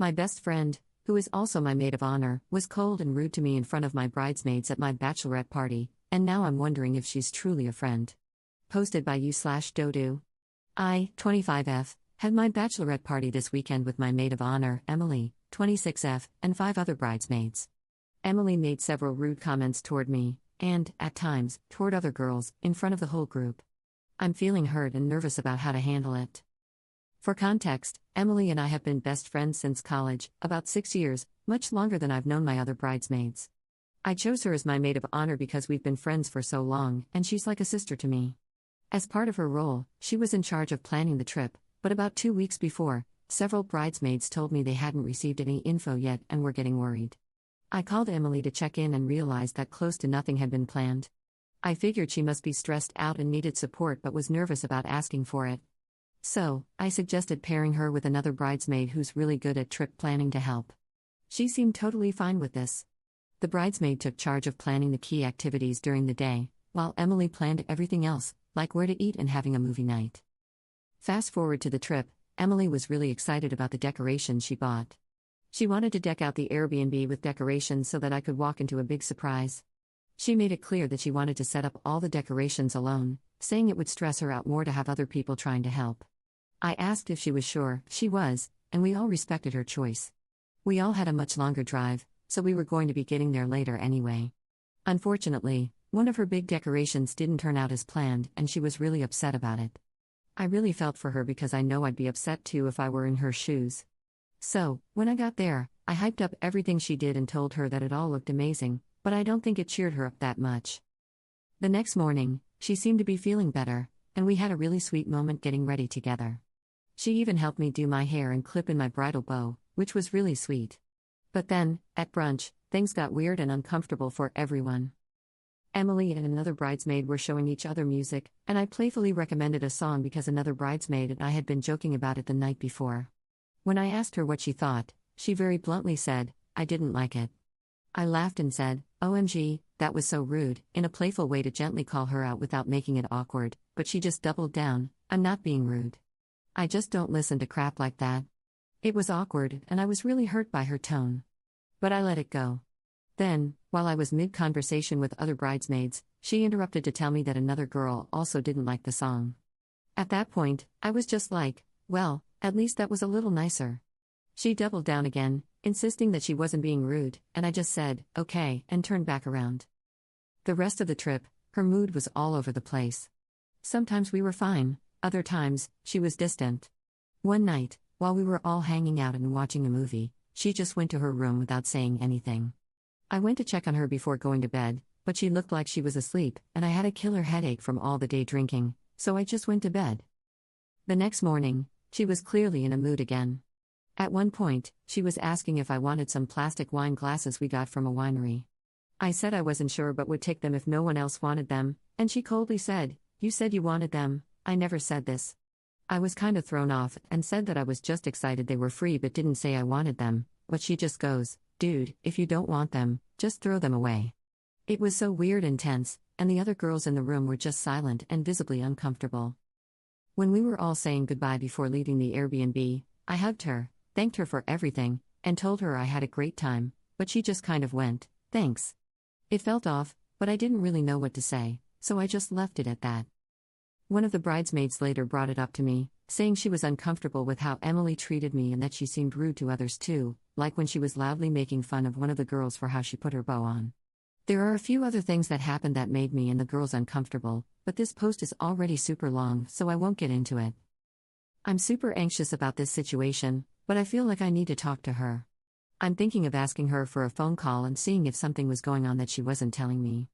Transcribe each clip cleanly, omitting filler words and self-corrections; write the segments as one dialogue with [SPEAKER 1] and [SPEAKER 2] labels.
[SPEAKER 1] My best friend, who is also my maid of honor, was cold and rude to me in front of my bridesmaids at my bachelorette party, and now I'm wondering if she's truly a friend. Posted by you/Dodu. I, 25F, had my bachelorette party this weekend with my maid of honor, Emily, 26F, and 5 other bridesmaids. Emily made several rude comments toward me, and, at times, toward other girls, in front of the whole group. I'm feeling hurt and nervous about how to handle it. For context, Emily and I have been best friends since college, about 6 years, much longer than I've known my other bridesmaids. I chose her as my maid of honor because we've been friends for so long, and she's like a sister to me. As part of her role, she was in charge of planning the trip, but about 2 weeks before, several bridesmaids told me they hadn't received any info yet and were getting worried. I called Emily to check in and realized that close to nothing had been planned. I figured she must be stressed out and needed support but was nervous about asking for it. So, I suggested pairing her with another bridesmaid who's really good at trip planning to help. She seemed totally fine with this. The bridesmaid took charge of planning the key activities during the day, while Emily planned everything else, like where to eat and having a movie night. Fast forward to the trip, Emily was really excited about the decorations she bought. She wanted to deck out the Airbnb with decorations so that I could walk into a big surprise. She made it clear that she wanted to set up all the decorations alone, saying it would stress her out more to have other people trying to help. I asked if she was sure. She was, and we all respected her choice. We all had a much longer drive, so we were going to be getting there later anyway. Unfortunately, one of her big decorations didn't turn out as planned, and she was really upset about it. I really felt for her because I know I'd be upset too if I were in her shoes. So, when I got there, I hyped up everything she did and told her that it all looked amazing, but I don't think it cheered her up that much. The next morning, she seemed to be feeling better, and we had a really sweet moment getting ready together. She even helped me do my hair and clip in my bridal bow, which was really sweet. But then, at brunch, things got weird and uncomfortable for everyone. Emily and another bridesmaid were showing each other music, and I playfully recommended a song because another bridesmaid and I had been joking about it the night before. When I asked her what she thought, she very bluntly said, "I didn't like it." I laughed and said, "OMG, that was so rude," in a playful way to gently call her out without making it awkward, but she just doubled down, "I'm not being rude. I just don't listen to crap like that." It was awkward, and I was really hurt by her tone. But I let it go. Then, while I was mid-conversation with other bridesmaids, she interrupted to tell me that another girl also didn't like the song. At that point, I was just like, well, at least that was a little nicer. She doubled down again, insisting that she wasn't being rude, and I just said, okay, and turned back around. The rest of the trip, her mood was all over the place. Sometimes we were fine, other times, she was distant. One night, while we were all hanging out and watching a movie, she just went to her room without saying anything. I went to check on her before going to bed, but she looked like she was asleep, and I had a killer headache from all the day drinking, so I just went to bed. The next morning, she was clearly in a mood again. At one point, she was asking if I wanted some plastic wine glasses we got from a winery. I said I wasn't sure but would take them if no one else wanted them, and she coldly said, "You said you wanted them, I never said this." I was kind of thrown off and said that I was just excited they were free but didn't say I wanted them, but she just goes, "Dude, if you don't want them, just throw them away." It was so weird and tense, and the other girls in the room were just silent and visibly uncomfortable. When we were all saying goodbye before leaving the Airbnb, I hugged her, thanked her for everything, and told her I had a great time, but she just kind of went, "Thanks." It felt off, but I didn't really know what to say, so I just left it at that. One of the bridesmaids later brought it up to me, saying she was uncomfortable with how Emily treated me and that she seemed rude to others too, like when she was loudly making fun of one of the girls for how she put her bow on. There are a few other things that happened that made me and the girls uncomfortable, but this post is already super long, so I won't get into it. I'm super anxious about this situation, but I feel like I need to talk to her. I'm thinking of asking her for a phone call and seeing if something was going on that she wasn't telling me.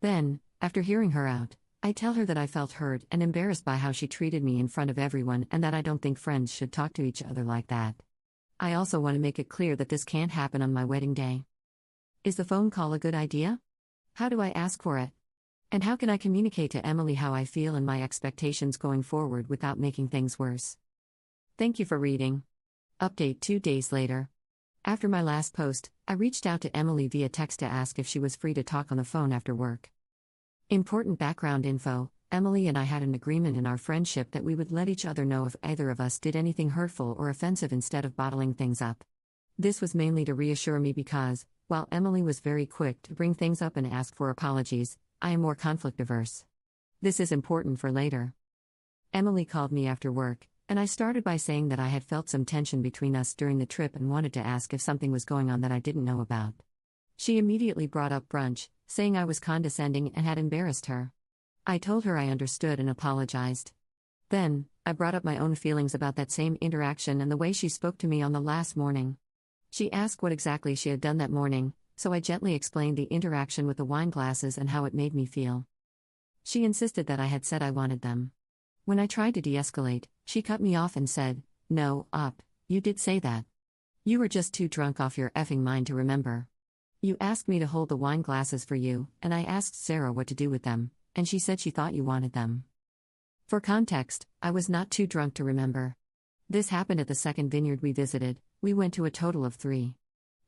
[SPEAKER 1] Then, after hearing her out, I tell her that I felt hurt and embarrassed by how she treated me in front of everyone and that I don't think friends should talk to each other like that. I also want to make it clear that this can't happen on my wedding day. Is the phone call a good idea? How do I ask for it? And how can I communicate to Emily how I feel and my expectations going forward without making things worse? Thank you for reading. Update 2 days later. After my last post, I reached out to Emily via text to ask if she was free to talk on the phone after work. Important background info: Emily and I had an agreement in our friendship that we would let each other know if either of us did anything hurtful or offensive instead of bottling things up. This was mainly to reassure me because, while Emily was very quick to bring things up and ask for apologies, I am more conflict averse. This is important for later. Emily called me after work, and I started by saying that I had felt some tension between us during the trip and wanted to ask if something was going on that I didn't know about. She immediately brought up brunch, saying I was condescending and had embarrassed her. I told her I understood and apologized. Then, I brought up my own feelings about that same interaction and the way she spoke to me on the last morning. She asked what exactly she had done that morning, so I gently explained the interaction with the wine glasses and how it made me feel. She insisted that I had said I wanted them. When I tried to de-escalate, she cut me off and said, "No, you did say that. You were just too drunk off your effing mind to remember. You asked me to hold the wine glasses for you, and I asked Sarah what to do with them, and she said she thought you wanted them." For context, I was not too drunk to remember. This happened at the second vineyard we visited. We went to a total of 3.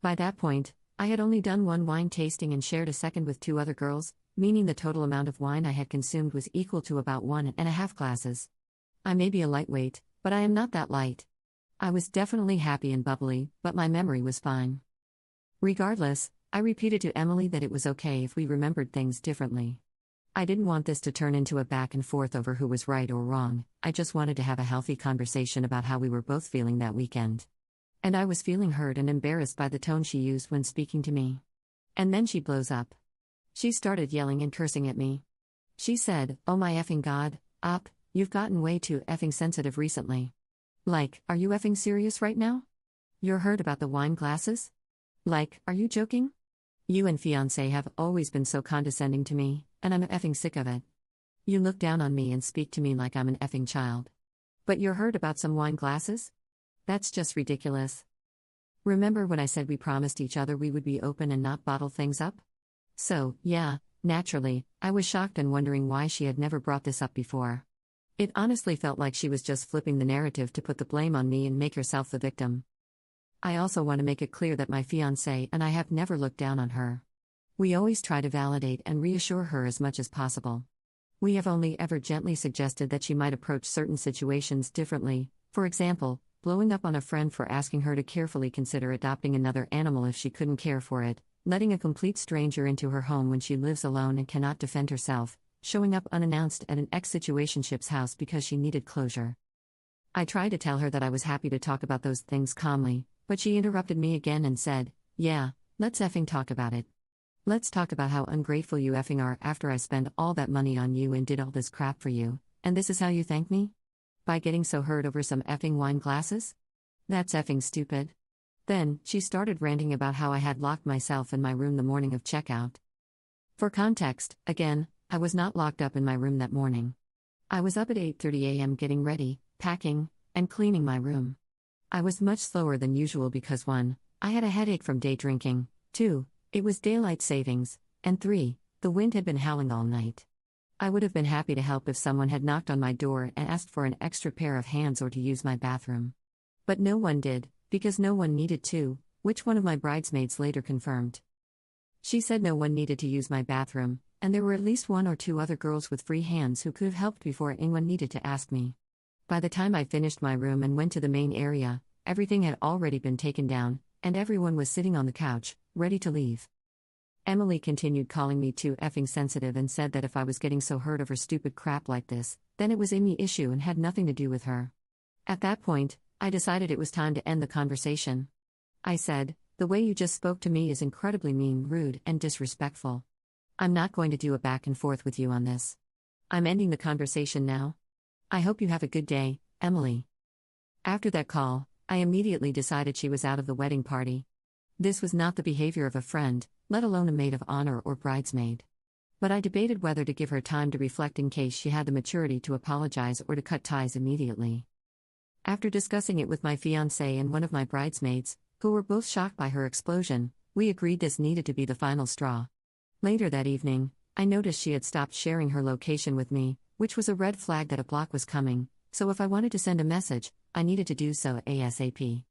[SPEAKER 1] By that point, I had only done one wine tasting and shared a second with 2 other girls, meaning the total amount of wine I had consumed was equal to about 1.5 glasses. I may be a lightweight, but I am not that light. I was definitely happy and bubbly, but my memory was fine. Regardless, I repeated to Emily that it was okay if we remembered things differently. I didn't want this to turn into a back and forth over who was right or wrong, I just wanted to have a healthy conversation about how we were both feeling that weekend. And I was feeling hurt and embarrassed by the tone she used when speaking to me. And then she blows up. She started yelling and cursing at me. She said, "Oh my effing god, you've gotten way too effing sensitive recently. Like, are you effing serious right now? You're hurt about the wine glasses? Like, are you joking? You and fiancé have always been so condescending to me, and I'm effing sick of it. You look down on me and speak to me like I'm an effing child. But you're hurt about some wine glasses? That's just ridiculous. Remember when I said we promised each other we would be open and not bottle things up?" So, yeah, naturally, I was shocked and wondering why she had never brought this up before. It honestly felt like she was just flipping the narrative to put the blame on me and make herself the victim. I also want to make it clear that my fiancé and I have never looked down on her. We always try to validate and reassure her as much as possible. We have only ever gently suggested that she might approach certain situations differently, for example, blowing up on a friend for asking her to carefully consider adopting another animal if she couldn't care for it, letting a complete stranger into her home when she lives alone and cannot defend herself, showing up unannounced at an ex-situationship's house because she needed closure. I tried to tell her that I was happy to talk about those things calmly, but she interrupted me again and said, "Yeah, let's effing talk about it. Let's talk about how ungrateful you effing are after I spend all that money on you and did all this crap for you, and this is how you thank me? By getting so hurt over some effing wine glasses? That's effing stupid." Then, she started ranting about how I had locked myself in my room the morning of checkout. For context, again, I was not locked up in my room that morning. I was up at 8:30 a.m. getting ready, packing, and cleaning my room. I was much slower than usual because 1. I had a headache from day drinking, 2. It was daylight savings, and 3. The wind had been howling all night. I would have been happy to help if someone had knocked on my door and asked for an extra pair of hands or to use my bathroom. But no one did, because no one needed to, which one of my bridesmaids later confirmed. She said no one needed to use my bathroom, and there were at least 1 or 2 other girls with free hands who could have helped before anyone needed to ask me. By the time I finished my room and went to the main area, everything had already been taken down, and everyone was sitting on the couch, ready to leave. Emily continued calling me too effing sensitive and said that if I was getting so hurt over stupid crap like this, then it was a me issue and had nothing to do with her. At that point, I decided it was time to end the conversation. I said, "The way you just spoke to me is incredibly mean, rude, and disrespectful. I'm not going to do a back and forth with you on this. I'm ending the conversation now. I hope you have a good day, Emily." After that call, I immediately decided she was out of the wedding party. This was not the behavior of a friend, let alone a maid of honor or bridesmaid. But I debated whether to give her time to reflect in case she had the maturity to apologize or to cut ties immediately. After discussing it with my fiancé and one of my bridesmaids, who were both shocked by her explosion, we agreed this needed to be the final straw. Later that evening, I noticed she had stopped sharing her location with me, which was a red flag that a block was coming, so if I wanted to send a message, I needed to do so ASAP.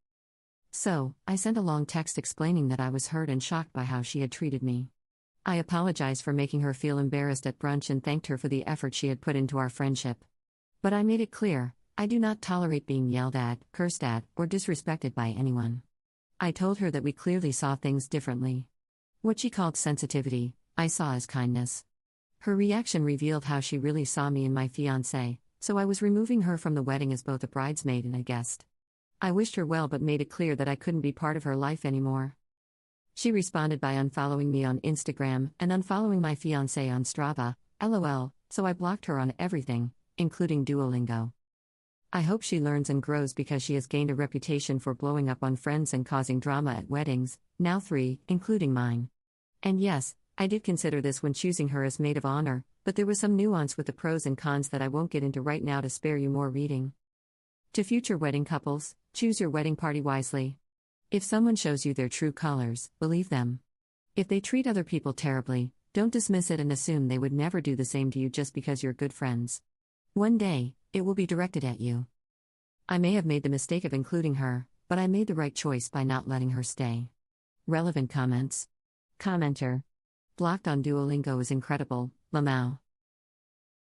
[SPEAKER 1] So, I sent a long text explaining that I was hurt and shocked by how she had treated me. I apologized for making her feel embarrassed at brunch and thanked her for the effort she had put into our friendship. But I made it clear, I do not tolerate being yelled at, cursed at, or disrespected by anyone. I told her that we clearly saw things differently. What she called sensitivity, I saw as kindness. Her reaction revealed how she really saw me and my fiancé, so I was removing her from the wedding as both a bridesmaid and a guest. I wished her well but made it clear that I couldn't be part of her life anymore. She responded by unfollowing me on Instagram and unfollowing my fiancé on Strava, LOL, so I blocked her on everything, including Duolingo. I hope she learns and grows because she has gained a reputation for blowing up on friends and causing drama at weddings, now 3, including mine. And yes, I did consider this when choosing her as maid of honor, but there was some nuance with the pros and cons that I won't get into right now to spare you more reading. To future wedding couples, choose your wedding party wisely. If someone shows you their true colors, believe them. If they treat other people terribly, don't dismiss it and assume they would never do the same to you just because you're good friends. One day, it will be directed at you. I may have made the mistake of including her, but I made the right choice by not letting her stay. Relevant comments. Commenter. Blocked on Duolingo is incredible, Lamau.